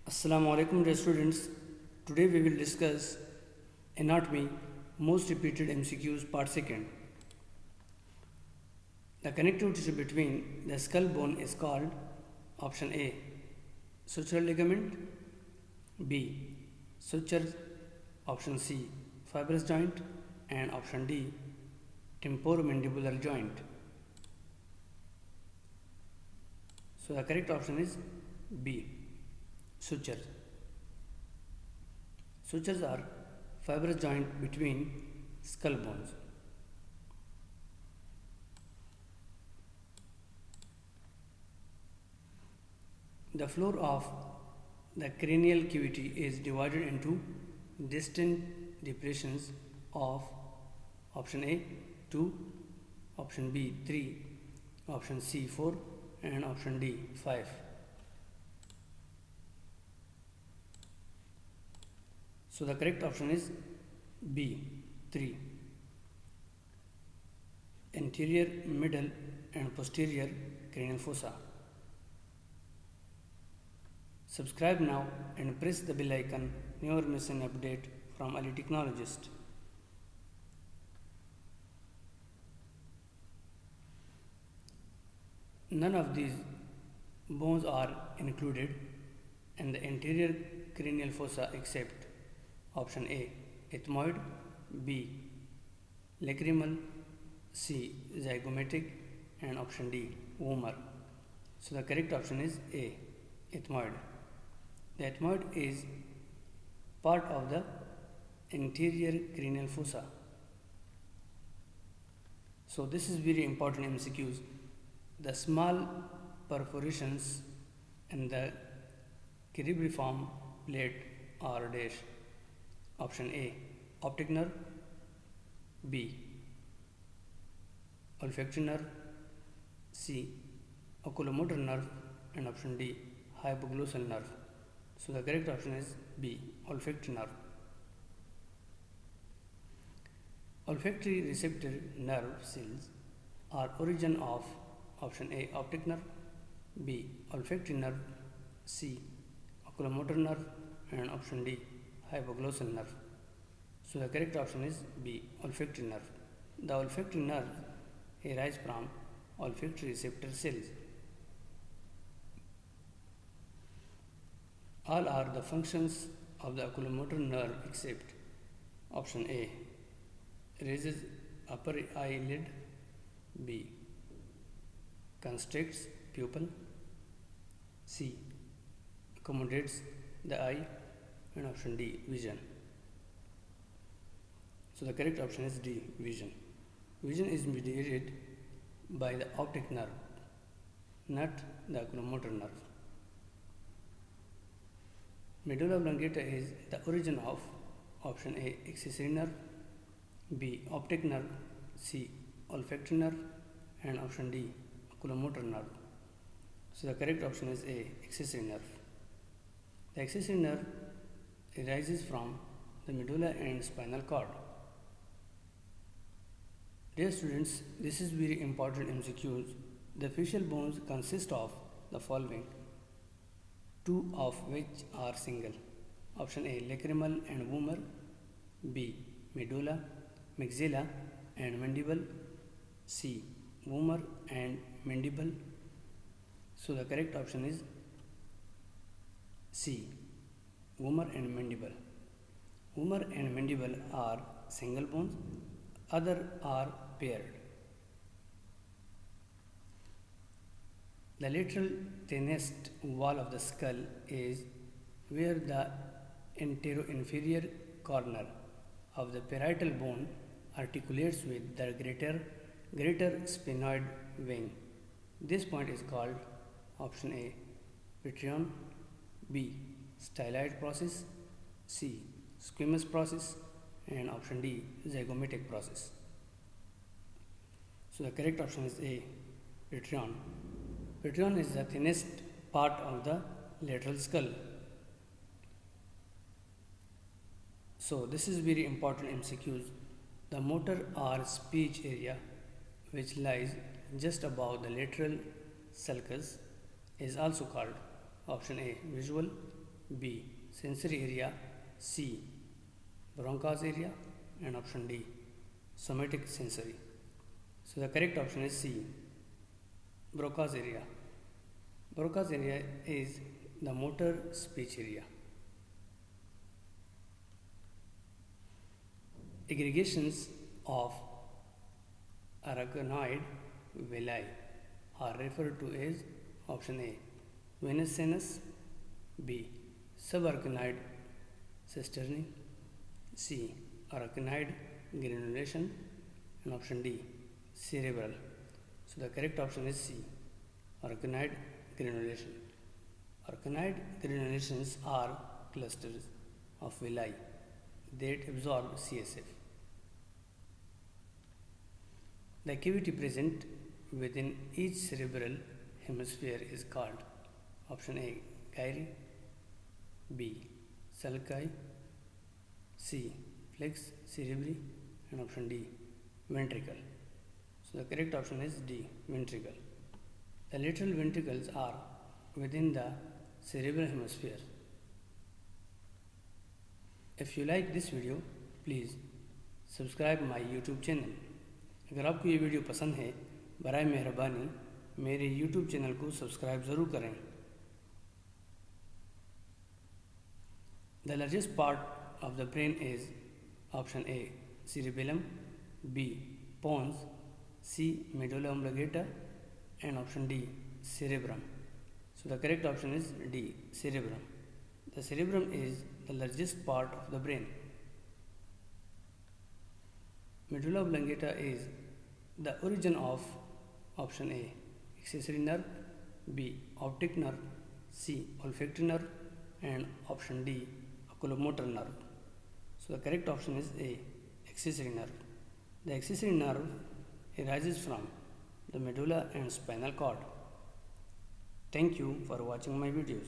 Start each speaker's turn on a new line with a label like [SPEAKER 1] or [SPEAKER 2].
[SPEAKER 1] Assalamu alaikum dear students. Today we will discuss anatomy most repeated MCQs part 2nd. The connective tissue between the skull bone is called option A sutural ligament, B sutures, option C fibrous joint, and option D temporomandibular joint. So the correct option is B sutures. Sutures are fibrous joint between skull bones. The floor of the cranial cavity is divided into distinct depressions of option A 2, option B 3, option C 4, and option D 5. So the correct option is B 3. Anterior, middle, and posterior cranial fossa. Subscribe now and press the bell icon. Never miss an update from Ali Technologist. None of these bones are included in the anterior cranial fossa except option A ethmoid, B lacrimal, C zygomatic, and option D vomer. So the correct option is A ethmoid. The ethmoid is part of the anterior cranial fossa. So this is very important MCQs. The small perforations in the cerebriform plate are dash. Option A optic nerve, B olfactory nerve, C oculomotor nerve, and option D hypoglossal nerve. So the correct option is B olfactory nerve. Olfactory receptor nerve cells are origin of option A optic nerve, B olfactory nerve, C oculomotor nerve, and option D hypoglossal nerve. So the correct option is B olfactory nerve. The olfactory nerve arises from olfactory receptor cells. All are the functions of the oculomotor nerve except option A raises upper eyelid, B constricts pupil, C accommodates the eye, and option D vision. So the correct option is D vision. Vision is mediated by the optic nerve, not the oculomotor nerve. Medulla oblongata is the origin of option A accessory nerve, B optic nerve, C olfactory nerve, and option D oculomotor nerve. So the correct option is A accessory nerve. The accessory nerve arises from the medulla and spinal cord. Dear students, this is very important MCQs. The facial bones consist of the following, two of which are single. Option A lacrimal and vomer, B medulla, maxilla, and mandible, C vomer and mandible. So the correct option is C vomer and mandible. Vomer and mandible are single bones, other are paired. The lateral thinnest wall of the skull is where the anteroinferior corner of the parietal bone articulates with the greater sphenoid wing. This point is called option A Patreon, B styloid process, C squamous process, and option D zygomatic process. So the correct option is A Patreon. Patreon is the thinnest part of the lateral skull. So this is very important MCQs. The motor or speech area which lies just above the lateral sulcus is also called option A visual, B. Sensory area. C. Broca's area. And option D. Somatic sensory. So the correct option is C. Broca's area. Broca's area is the motor speech area. Aggregations of arachnoid villi are referred to as option A. Venous sinus. B. Subarachnoid cisternae. C. Arachnoid granulation. And option D. Cerebral. So the correct option is C. Arachnoid granulation. Arachnoid granulations are clusters of villi that absorb CSF. The cavity present within each cerebral hemisphere is called option A. Gyri. B. Sulci. C. Flex cerebri. And option D. Ventricle. So the correct option is D. Ventricle. The lateral ventricles are within the cerebral hemisphere. If you like this video, please subscribe my YouTube channel. अगर आपको ये video पसंद है बराए मेहरबानी मेरे YouTube channel को subscribe ज़रूर करें. The largest part of the brain is option A. Cerebellum. B. Pons. C. Medulla oblongata. And option D. Cerebrum. So the correct option is D. Cerebrum. The cerebrum is the largest part of the brain. Medulla oblongata is the origin of option A. Accessory nerve. B. Optic nerve. C. Olfactory nerve. And option D. Oculomotor nerve. So the correct option is A. Accessory nerve. The accessory nerve arises from the medulla and spinal cord. Thank you for watching my videos.